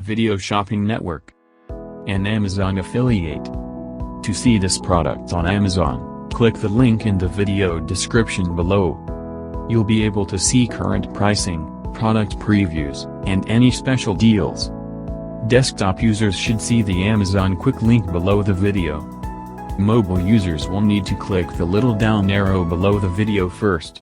Video Shopping Network, an Amazon affiliate. To see this product on Amazon, click the link in the video description below. You'll be able to see current pricing, product previews, and any special deals. Desktop users should see the Amazon quick link below the video. Mobile users will need to click the little down arrow below the video first.